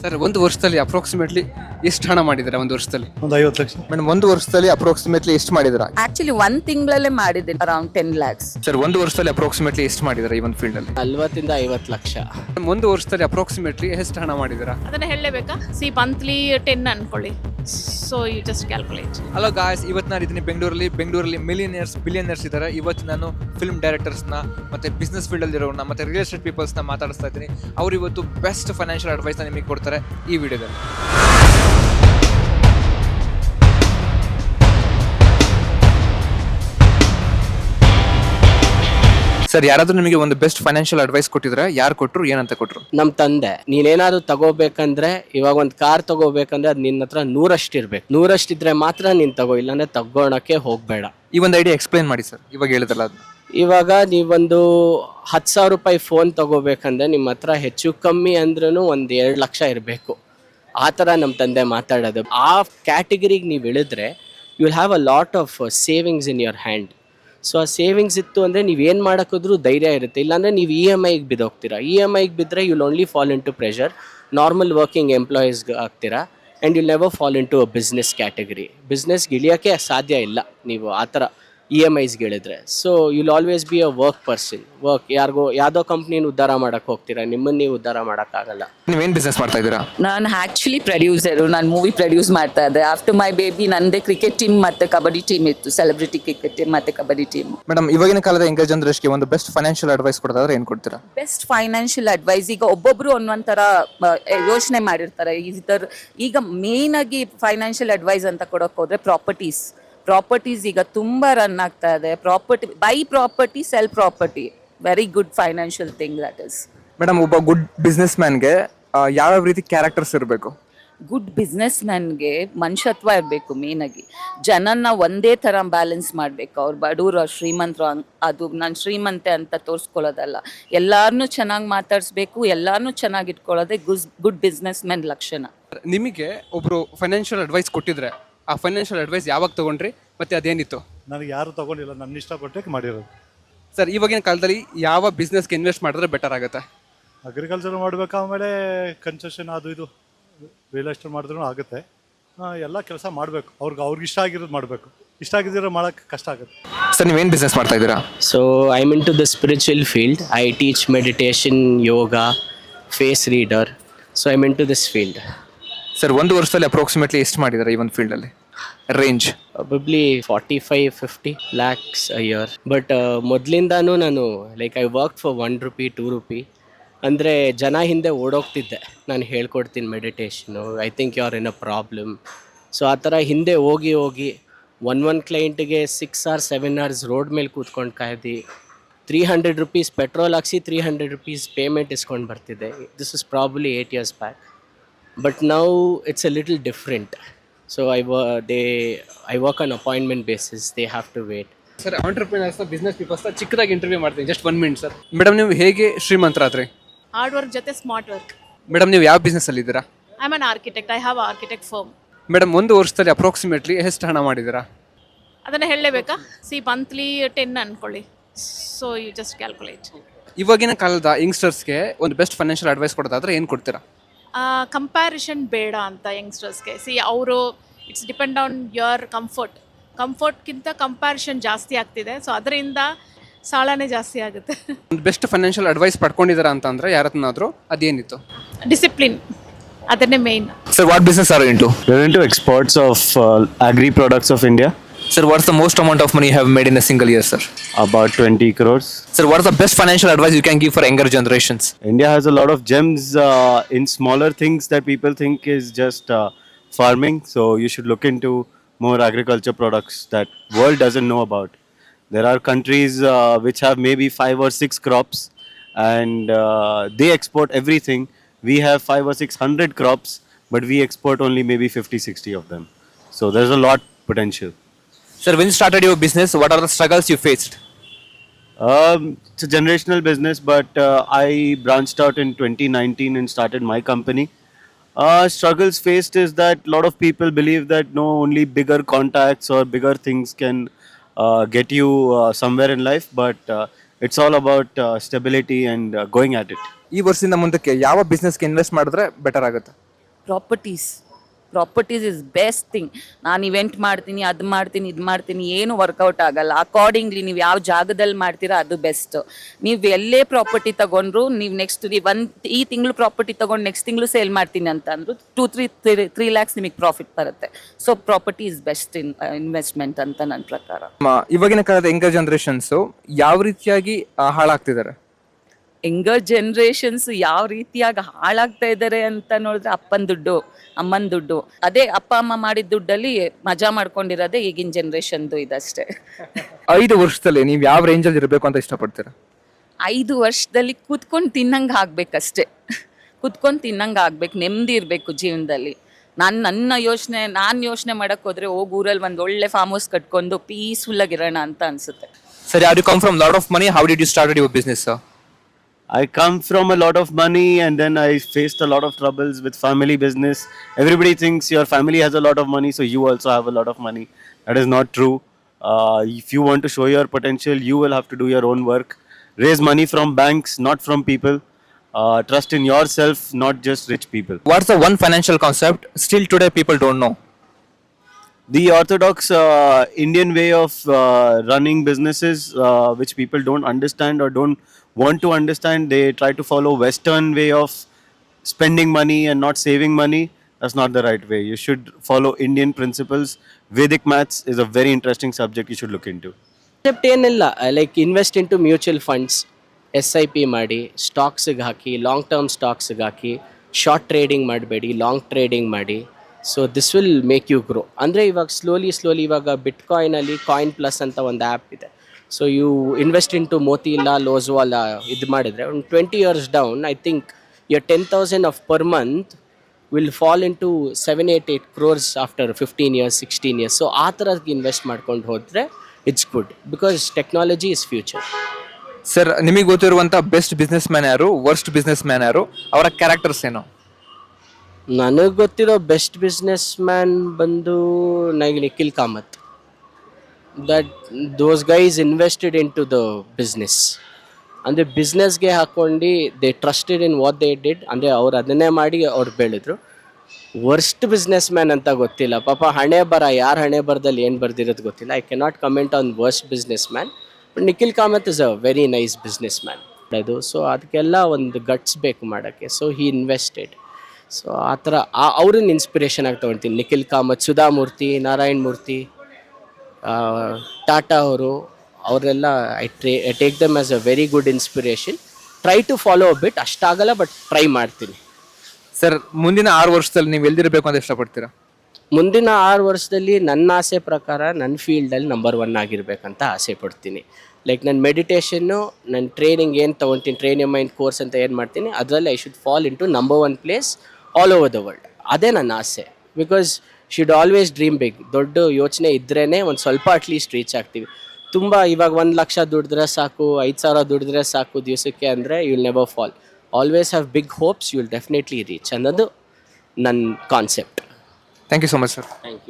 Sir ಒಂದು ವರ್ಷದಲ್ಲಿ approximately ಎಷ್ಟು ಹಣ ಮಾಡಿದ್ದಾರೆ ಒಂದು ವರ್ಷದಲ್ಲಿ? ಒಂದು 50 ಲಕ್ಷ. ಮೇಡಮ್ ಒಂದು ವರ್ಷದಲ್ಲಿ ಅಪ್ರಾಕ್ಸಿಮೇಟ್ಲಿ ಎಷ್ಟು ಮಾಡಿದ್ರ? ಆಕ್ಚುಲಿ 1 ತಿಂಗಳಲ್ಲೇ ಮಾಡಿದ್ದೀನಿ ಅರೌಂಡ್ 10 lakhs. ಸರ್ ಒಂದು ವರ್ಷದಲ್ಲಿ ಅಪ್ರಾಕ್ಸಿಮೇಟ್ಲಿ ಎಷ್ಟು ಮಾಡಿದ್ರ ಈ ಒಂದು ಫೀಲ್ಡ್ ಅಲ್ಲಿ? 40-50 ಲಕ್ಷ. ಒಂದು ವರ್ಷದಲ್ಲಿ ಅಪ್ರಾಕ್ಸಿಮೇಟ್ಲಿ ಎಷ್ಟು ಹಣ ಮಾಡಿದ್ದೀರಾ? ಅದನ್ನ ಹೇಳಲೇಬೇಕಾ? ಮಂತ್ಲಿ 10 ಅನ್ಕೊಳ್ಳಿ. So you just calculate. Hello guys, ಇವತ್ತು ನಾನು ಇದ್ದೀನಿ ಬೆಂಗಳೂರಲ್ಲಿ ಮಿಲಿಯನಿಯರ್ಸ್ ಬಿಲಿಯನಿಯರ್ಸ್ ಇದ್ದಾರೆ. ಇವತ್ತು ನಾನು ಫಿಲ್ಮ್ ಡೈರೆಕ್ಟರ್ಸ್ನ ಮತ್ತೆ ಬಿಸ್ನೆಸ್ ಫೀಲ್ಡಲ್ಲಿ ಇರೋರನ್ನ ಮತ್ತೆ ರಿಯಲ್ ಎಸ್ಟೇಟ್ ಪೀಪಲ್ಸ್ನ ಮಾತಾಡಿಸ್ತಾ ಇದ್ದೀನಿ. ಅವ್ರು ಇವತ್ತು ಬೆಸ್ಟ್ ಫೈನಾನ್ಷಿಯಲ್ ಅಡ್ವೈಸ್ನ ನಿಮಗೆ ಕೊಡ್ತಾರೆ ಈ ವಿಡಿಯೋದಲ್ಲಿ. ಸರ್, ಯಾರಾದ್ರೂ ನಿಮಗೆ ಒಂದು ಬೆಸ್ಟ್ ಫೈನಾನ್ಷಿಯಲ್ ಅಡ್ವೈಸ್ ಕೊಟ್ಟಿದ್ರೆ ಯಾರು ಕೊಟ್ಟರು, ಏನಂತ ಕೊಟ್ಟರು? ನಮ್ಮ ತಂದೆ, ನೀನೇನಾದ್ರು ತಗೋಬೇಕಂದ್ರೆ ಇವಾಗ ಒಂದು ಕಾರ್ ತಗೋಬೇಕಂದ್ರೆ ಅದು ನಿನ್ನ ಹತ್ರ 100 ಇರ್ಬೇಕು. 100 ಇದ್ರೆ ಮಾತ್ರ ನೀನ್ ತಗೋ, ಇಲ್ಲಾಂದ್ರೆ ತಗೋಣಕ್ಕೆ ಹೋಗ್ಬೇಡ. ಈ ಒಂದು ಐಡಿಯಾ ಎಕ್ಸ್ಪ್ಲೈನ್ ಮಾಡಿ ಸರ್. ಇವಾಗ ಹೇಳಿದ್ರಲ್ಲ ಅದು. ಇವಾಗ ನೀವೊಂದು 10,000 ರೂಪಾಯಿ ಫೋನ್ ತಗೋಬೇಕಂದ್ರೆ ನಿಮ್ಮ ಹತ್ರ ಹೆಚ್ಚು ಕಮ್ಮಿ ಅಂದ್ರೂ ಒಂದು 2 ಲಕ್ಷ ಇರಬೇಕು. ಆ ಥರ ನಮ್ಮ ತಂದೆ ಮಾತಾಡೋದು. ಆ ಕ್ಯಾಟಗರಿಗೆ ನೀವು ಇಳಿದ್ರೆ you will have a lot of savings in your hand. So ಆ ಸೇವಿಂಗ್ಸ್ ಇತ್ತು ಅಂದರೆ ನೀವೇನು ಮಾಡೋಕ್ಕೋದ್ರೂ ಧೈರ್ಯ ಇರುತ್ತೆ. ಇಲ್ಲಾಂದರೆ ನೀವು EMIಗೆ ಬಿದ್ದೋಗ್ತೀರಾ. EMIಗೆ ಬಿದ್ದರೆ you'll only fall into pressure. Normal working ಎಂಪ್ಲಾಯೀಸ್ಗೆ ಆಗ್ತೀರಾ and you'll never fall into a business category. ಬಿಸ್ನೆಸ್ಗೆ ಇಳಿಯೋಕ್ಕೆ ಸಾಧ್ಯ ಇಲ್ಲ ನೀವು ಆ ಥರ EMIಸ್ಗೆ ಹೇಳಿದ್ರೆ. So you'll always be a work person. ಯಾವುದೋ ಕಂಪ್ನಿನ ಉದ್ಧಾರ ಮಾಡೋಕ್ಕೆ ಹೋಗ್ತೀರಾ, ನಿಮ್ಮನ್ನು ನೀವು ಉದ್ಧಾರ ಮಾಡೋಕ್ಕಾಗಲ್ಲ. ನೀವೇನು ಬಿಸ್ನೆಸ್ ಮಾಡ್ತಾ ಇದ್ದೀರಾ? ನಾನು ಆಕ್ಚುಲಿ ಪ್ರೊಡ್ಯೂಸರು. ನಾನು ಮೂವಿ ಪ್ರೊಡ್ಯೂಸ್ ಮಾಡ್ತಾ ಇದ್ದೆ. ಆಫ್ಟರ್ ಮೈ ಬೇಬಿ ನಂದೇ ಕ್ರಿಕೆಟ್ ಟೀಮ್ ಮತ್ತು ಕಬಡ್ಡಿ ಟೀಮ್ ಇತ್ತು. ಸೆಲೆಬ್ರಿಟಿ ಕ್ರಿಕೆಟ್ ಟೀಮ್ ಮತ್ತು ಕಬಡ್ಡಿ ಟೀಮ್. ಮೇಡಮ್, ಇವಾಗಿನ ಕಾಲದ ಯಂಗರ್ ಜನರೇಷನ್ಗೆ ಒಂದು ಬೆಸ್ಟ್ ಫೈನಾನ್ಷಿಯಲ್ ಅಡ್ವೈಸ್ ಕೊಡೋದಾದ್ರೆ ಏನು ಕೊಡ್ತೀರಾ? ಬೆಸ್ಟ್ ಫೈನಾನ್ಷಿಯಲ್ ಅಡ್ವೈಸ್, ಈಗ ಒಬ್ಬೊಬ್ರು ಒಂದೊಂದು ಥರ ಯೋಚನೆ ಮಾಡಿರ್ತಾರೆ. ಈಗ ಮೇನ್ ಆಗಿ ಫೈನಾನ್ಷಿಯಲ್ ಅಡ್ವೈಸ್ ಅಂತ ಕೊಡೋಕೆ ಹೋದ್ರೆ ಪ್ರಾಪರ್ಟೀಸ್ ಈಗ ತುಂಬ ರನ್ ಆಗ್ತಾ ಇದೆ. By property, cell property, very good financial thing that is. Madam, ಒಬ್ಬ ಗುಡ್ ಬಿಸ್ನೆಸ್ ಮ್ಯಾನ್ಗೆ ಯಾವ ರೀತಿ ಕ್ಯಾರೆಕ್ಟರ್ಸ್ ಇರಬೇಕು? ಗುಡ್ ಬಿಸ್ನೆಸ್ ಮ್ಯಾನ್ಗೆ ಮನುಷ್ಯತ್ವ ಇರಬೇಕು. ಮೇನಾಗಿ ಜನನ್ನ ಒಂದೇ ಥರ ಬ್ಯಾಲೆನ್ಸ್ ಮಾಡಬೇಕು. ಅವ್ರು ಬಡವರು ಶ್ರೀಮಂತರು ಅದು ನಾನು ಶ್ರೀಮಂತೆ ಅಂತ ತೋರಿಸ್ಕೊಳ್ಳೋದಲ್ಲ. ಎಲ್ಲಾರನ್ನೂ ಚೆನ್ನಾಗಿ ಮಾತಾಡಿಸ್ಬೇಕು, ಎಲ್ಲಾರನ್ನೂ ಚೆನ್ನಾಗಿ ಇಟ್ಕೊಳ್ಳೋದೇ ಗುಡ್ ಬಿಸ್ನೆಸ್ ಮ್ಯಾನ್ ಲಕ್ಷಣ. ನಿಮಗೆ ಒಬ್ರು ಫೈನಾನ್ಷಿಯಲ್ ಅಡ್ವೈಸ್ ಕೊಟ್ಟಿದ್ರೆ ಆ ಫೈನಾನ್ಷಿಯಲ್ ಅಡ್ವೈಸ್ ಯಾವಾಗ ತಗೊಂಡ್ರಿ ಮತ್ತೆ ಅದೇನಿತ್ತು? ನನಗೆ ಯಾರು ತಗೊಂಡಿಲ್ಲ, ನನ್ನ ಇಷ್ಟಪಟ್ಟೆ ಮಾಡಿರೋದು. ಸರ್, ಇವಾಗಿನ ಕಾಲದಲ್ಲಿ ಯಾವ ಬಿಸ್ನೆಸ್ಗೆ ಇನ್ವೆಸ್ಟ್ ಮಾಡಿದ್ರೆ ಬೆಟರ್ ಆಗುತ್ತೆ? ಅಗ್ರಿಕಲ್ಚರ್ ಮಾಡಬೇಕು, ಆಮೇಲೆ ಕನ್ಸ್ಟ್ರಕ್ಷನ್ ಅದು ಇದು ರಿಯಲ್ ಎಸ್ಟೇಟ್ ಮಾಡಿದ್ರೂ ಆಗುತ್ತೆ. ಎಲ್ಲ ಕೆಲಸ ಮಾಡಬೇಕು. ಅವ್ರಿಗೆ ಇಷ್ಟ ಆಗಿರೋದು ಮಾಡಬೇಕು. ಇಷ್ಟ ಆಗಿರೋ ಮಾಡೋಕ್ಕೆ ಕಷ್ಟ ಆಗುತ್ತೆ. ಸರ್, ನೀವೇನು ಬಿಸ್ನೆಸ್ ಮಾಡ್ತಾ ಇದ್ದೀರಾ? So I am into the spiritual field. I teach meditation, yoga, face reader. So I am into this field. Sir, ಒಂದು ವರ್ಷದಲ್ಲಿ ಅಪ್ರಾಕ್ಸಿಮೇಟ್ಲಿ ಎಷ್ಟು ಮಾಡಿದ್ದಾರೆ ಈ ಒಂದು ಫೀಲ್ಡಲ್ಲಿ? Range probably 45-50 lakhs a year. But ಮೊದಲಿಂದಾನು ನಾನು I work for 1 rupee 2 rupee ಅಂದರೆ ಜನ ಹಿಂದೆ ಓಡೋಗ್ತಿದ್ದೆ. ನಾನು ಹೇಳ್ಕೊಡ್ತೀನಿ meditation, I think you are in a problem. So ಆ ಥರ ಹಿಂದೆ ಹೋಗಿ ಒನ್ ಕ್ಲೈಂಟಿಗೆ 6 or 7 hours ರೋಡ್ ಮೇಲೆ ಕೂತ್ಕೊಂಡು ಕಾಯ್ದು 300 ರೂಪೀಸ್ ಪೆಟ್ರೋಲ್ ಹಾಕ್ಸಿ 300 ರೂಪೀಸ್ ಪೇಮೆಂಟ್ ಇಸ್ಕೊಂಡು ಬರ್ತಿದ್ದೆ. This is probably 8 years back. But now it's a little different. So I work on appointment basis. They have to wait. Sir, ಆಂಟರ್ಪ್ರಿನರ್ಸ್ನ ಬಿಸ್ನೆಸ್ ಪೀಪಲ್ಸ್ನ ಚಿಕ್ಕದಾಗಿ interview ಮಾಡ್ತೀನಿ, ಜಸ್ಟ್ 1 minute ಸರ್. ಮೇಡಮ್, ನೀವು ಹೇಗೆ ಶ್ರೀಮಂತರಾದ್ರಿ? Hard work ಜೊತೆ smart work. Madam, ನೀವು ಯಾವ ಬಿಸ್ನೆಸ್ಸಲ್ಲಿ ಇದ್ದೀರಾ? I am an architect. I have architect firm. Madam, ಒಂದು ವರ್ಷದಲ್ಲಿ ಅಪ್ರಾಕ್ಸಿಮೇಟ್ಲಿ ಎಷ್ಟು ಹಣ ಮಾಡಿದ್ದೀರಾ? ಅದನ್ನ ಹೇಳಲೇಬೇಕಾ? ಮಂತ್ಲಿ 10 ಅನ್ಕೊಳ್ಳಿ. So you just calculate. ಇವಾಗಿನ ಕಾಲದ ಯಂಗ್ಸ್ಟರ್ಸ್ಗೆ ಒಂದು ಬೆಸ್ಟ್ ಫೈನಾನ್ಷಿಯಲ್ ಅಡ್ವೈಸ್ ಕೊಡೋದಾದ್ರೆ ಏನು ಕೊಡ್ತೀರಾ? ಕಂಪ್ಯಾರಿಷನ್ ಬೇಡ ಅಂತ ಯಂಗ್ಸ್ಟರ್ಸ್ಗೆ. ಅವರು ಇಟ್ಸ್ ಡಿಪೆಂಡ್ ಆನ್ ಯುವರ್ ಕಂಫರ್ಟ್ಗಿಂತ ಕಂಪ್ಯಾರಿಷನ್ ಜಾಸ್ತಿ ಆಗ್ತಿದೆ. ಸೊ ಅದರಿಂದ ಸಾಲನೇ ಜಾಸ್ತಿ ಆಗುತ್ತೆ. ಒಂದು ಬೆಸ್ಟ್ ಫೈನಾನ್ಷಿಯಲ್ ಅಡ್ವೈಸ್ ಪಡ್ಕೊಂಡಿದ್ದೀರಾ ಅಂತ ಅಂದ್ರೆ ಯಾರತ್ನಾದ್ರೂ ಅದೇನಿತ್ತು? ಡಿಸಿಪ್ಲಿನ್, ಅದನ್ನೇ main. Sir, what business are you into? We're into exports of agri products of India. Sir, what's the most amount of money you have made in a single year, sir? About 20 crores. Sir, what is the best financial advice you can give for younger generations? India has a lot of gems in smaller things that people think is just farming. So you should look into more agriculture products that world doesn't know about. There are countries which have maybe 5 or 6 crops and they export everything. We have 5 or 600 crops, but we export only maybe 50-60 of them. So there's a lot potential. Sir, when you started your business, what are the struggles you faced? It's a generational business, but I branched out in 2019 and started my company. Struggles faced is that a lot of people believe that only bigger contacts or bigger things can get you somewhere in life, but it's all about stability and going at it. ಈ ವರ್ಷದಿಂದ ಮುಂದಕ್ಕೆ ಯಾವ ಬಿಸ್ನೆಸ್ಗೆ invest ಮಾಡಿದ್ರೆ better ಆಗುತ್ತೆ? Properties is best thing. ನಾನು event ಮಾಡ್ತೀನಿ, ಅದು ಮಾಡ್ತೀನಿ, ಇದು ಮಾಡ್ತೀನಿ, ಏನು ವರ್ಕೌಟ್ ಆಗಲ್ಲ. ಅಕಾರ್ಡಿಂಗ್ಲಿ ನೀವು ಯಾವ ಜಾಗದಲ್ಲಿ ಮಾಡ್ತೀರಾ ಅದು ಬೆಸ್ಟ್. ನೀವು ಎಲ್ಲೇ ಪ್ರಾಪರ್ಟಿ ತಗೊಂಡ್ರು, ನೀವು ನೆಕ್ಸ್ಟ್ ಈ ತಿಂಗಳು ಪ್ರಾಪರ್ಟಿ ತಗೊಂಡು ನೆಕ್ಸ್ಟ್ ತಿಂಗಳು ಸೇಲ್ ಮಾಡ್ತೀನಿ ಅಂತ ಅಂದ್ರು 2-3 lakhs ನಿಮಗೆ ಪ್ರಾಫಿಟ್ ಬರುತ್ತೆ. So property is best investment ಅಂತ ನನ್ನ ಪ್ರಕಾರ. ಇವಾಗಿನ ಕಾಲದ ಯಂಗರ್ ಜನರೇಷನ್ಸ್ ಯಾವ ರೀತಿಯಾಗಿ ಹಾಳಾಗ್ತಿದ್ದಾರೆ? ಯಂಗರ್ ಜನ್ರೇಷನ್ಸ್ ಯಾವ ರೀತಿಯಾಗಿ ಹಾಳಾಗ್ತಾ ಇದ್ದಾರೆ ಅಂತ ನೋಡಿದ್ರೆ ಅಪ್ಪನ ದುಡ್ಡು, ಅಮ್ಮನ ದುಡ್ಡು, ಅದೇ ಅಪ್ಪ ಅಮ್ಮ ಮಾಡಿದ ದುಡ್ಡಲ್ಲಿ ಮಜಾ ಮಾಡ್ಕೊಂಡಿರೋದೇ ಈಗಿನ ಜನ್ರೇಷನ್ದು ಇದಷ್ಟೇ. 5 ವರ್ಷದಲ್ಲಿ ನೀವು ಯಾವ ರೇಂಜಲ್ಲಿ ಇರಬೇಕು ಅಂತ ಇಷ್ಟಪಡ್ತೀರಾ? 5 ವರ್ಷದಲ್ಲಿ ಕೂತ್ಕೊಂಡು ತಿನ್ನಂಗೆ ಆಗ್ಬೇಕಷ್ಟೇ. ಕೂತ್ಕೊಂಡು ತಿನ್ನಂಗೆ ಆಗ್ಬೇಕು, ನೆಮ್ಮದಿ ಇರಬೇಕು ಜೀವನದಲ್ಲಿ. ನಾನು ಯೋಚನೆ ಮಾಡಕ್ಕೆ ಹೋದ್ರೆ ಹೋಗಿ ಊರಲ್ಲಿ ಒಂದು ಒಳ್ಳೆ ಫಾರ್ಮ್ ಹೌಸ್ ಕಟ್ಕೊಂಡು ಪೀಸ್ಫುಲ್ ಆಗಿರೋಣ ಅಂತ ಅನ್ಸುತ್ತೆ. Sir, you come from lot of money, how did you started your business sir? I come from a lot of money and then I faced a lot of troubles with family business. Everybody thinks your family has a lot of money, so you also have a lot of money. That is not true. If you want to show your potential, you will have to do your own work. Raise money from banks, not from people. Trust in yourself, not just rich people. What's the one financial concept still today people don't know? The orthodox Indian way of running businesses, which people don't understand or don't want to understand, they try to follow Western way of spending money and not saving money. That's not the right way. You should follow Indian principles. Vedic maths is a very interesting subject you should look into. Concept ಏನಿಲ್ಲ, like invest into mutual funds, SIP ಮಾಡಿ, ಸ್ಟಾಕ್ಸಿಗೆ ಹಾಕಿ, long term ಸ್ಟಾಕ್ಸಿಗೆ ಹಾಕಿ, short trading ಮಾಡಬೇಡಿ, long trading ಮಾಡಿ. So this will make you grow. ಅಂದರೆ ಇವಾಗ ಸ್ಲೋಲಿ ಇವಾಗ ಬಿಟ್ಕಾಯಿನಲ್ಲಿ ಕಾಯಿನ್ ಪ್ಲಸ್ ಅಂತ ಒಂದು ಆ್ಯಪ್ ಇದೆ. So you invest into Motilal Oswal ಇದು ಮಾಡಿದರೆ ಒಂದು 20 years down, I think your 10,000 of per month will fall into 7-8 crores after 15 years, 16 years. So ಆ ಥರಕ್ಕೆ ಇನ್ವೆಸ್ಟ್ ಮಾಡ್ಕೊಂಡು ಹೋದರೆ it's good, because technology is future. Sir, ನಿಮಗೆ ಗೊತ್ತಿರುವಂಥ ಬೆಸ್ಟ್ ಬಿಸ್ನೆಸ್ ಮ್ಯಾನ್ ಯಾರು, worst business man ಯಾರು, ಅವರ ಕ್ಯಾರೆಕ್ಟರ್ಸ್ ಏನು? ನನಗೆ ಗೊತ್ತಿರೋ ಬೆಸ್ಟ್ ಬಿಸ್ನೆಸ್ ಮ್ಯಾನ್ ಬಂದು Nikhil Kamath. those guys invested into the business. ಅಂದರೆ ಬಿಸ್ನೆಸ್ಗೆ ಹಾಕ್ಕೊಂಡು they trusted in what they did. ಅಂದರೆ ಅವ್ರು ಅದನ್ನೇ ಮಾಡಿ ಅವ್ರು ಬೆಳೆದ್ರು. ವರ್ಸ್ಟ್ ಬಿಸ್ನೆಸ್ ಮ್ಯಾನ್ ಅಂತ ಗೊತ್ತಿಲ್ಲ, ಪಾಪ ಹಣೆ ಬರ, ಯಾರ ಹಣೆ ಬರದಲ್ಲಿ ಏನು ಬರ್ದಿರೋದು ಗೊತ್ತಿಲ್ಲ. I cannot comment on worst business man. But Nikhil Kamath is a very nice business man ಅದು. ಸೊ ಅದಕ್ಕೆಲ್ಲ ಒಂದು ಗಟ್ಸ್ ಬೇಕು ಮಾಡೋಕ್ಕೆ. So he invested. ಸೊ ಆ ಥರ ಅವ್ರನ್ನ ಇನ್ಸ್ಪಿರೇಷನ್ ಆಗಿ ತೊಗೊಳ್ತೀನಿ. ನಿಖಿಲ್ ಕಾಮತ್, ಸುಧಾಮೂರ್ತಿ, ನಾರಾಯಣ್ ಮೂರ್ತಿ, ಟಾಟಾ ಅವರೆಲ್ಲ I take them as a very good inspiration. Try to follow a bit, ಅಷ್ಟಾಗಲ್ಲ ಬಟ್ ಟ್ರೈ ಮಾಡ್ತೀನಿ. ಸರ್, ಮುಂದಿನ 6 ವರ್ಷದಲ್ಲಿ ನೀವು ಎಲ್ಲಿರಬೇಕು ಅಂತ ಇಷ್ಟಪಡ್ತೀರಾ? ಮುಂದಿನ 6 ವರ್ಷದಲ್ಲಿ ನನ್ನ ಆಸೆ ಪ್ರಕಾರ ನನ್ನ ಫೀಲ್ಡಲ್ಲಿ ನಂಬರ್ 1 ಆಗಿರ್ಬೇಕಂತ ಆಸೆ ಪಡ್ತೀನಿ. ಲೈಕ್ ನನ್ನ ಮೆಡಿಟೇಷನ್ನು, ನನ್ನ ಟ್ರೈನಿಂಗ್ ಏನು ತೊಗೊತೀನಿ, ಟ್ರೈನ್ ಎ ಮೈಂಡ್ ಕೋರ್ಸ್ ಅಂತ ಏನು ಮಾಡ್ತೀನಿ, ಅದರಲ್ಲಿ I should fall into number 1 place all over the world. ಅದೇ ನನ್ನ ಆಸೆ. Because should always dream big. ದೊಡ್ಡ ಯೋಚನೆ ಇದ್ರೇ ಒಂದು ಸ್ವಲ್ಪ ಅಟ್ಲೀಸ್ಟ್ ರೀಚ್ ಆಗ್ತೀವಿ. ತುಂಬ ಇವಾಗ 1 ಲಕ್ಷ ದುಡಿದ್ರೆ ಸಾಕು, 5,000 ದುಡಿದ್ರೆ ಸಾಕು ದಿವಸಕ್ಕೆ ಅಂದರೆ you will never fall. Always have big hopes, you will definitely reach ಅನ್ನೋದು ನನ್ನ concept. Thank you so much sir. Thank you.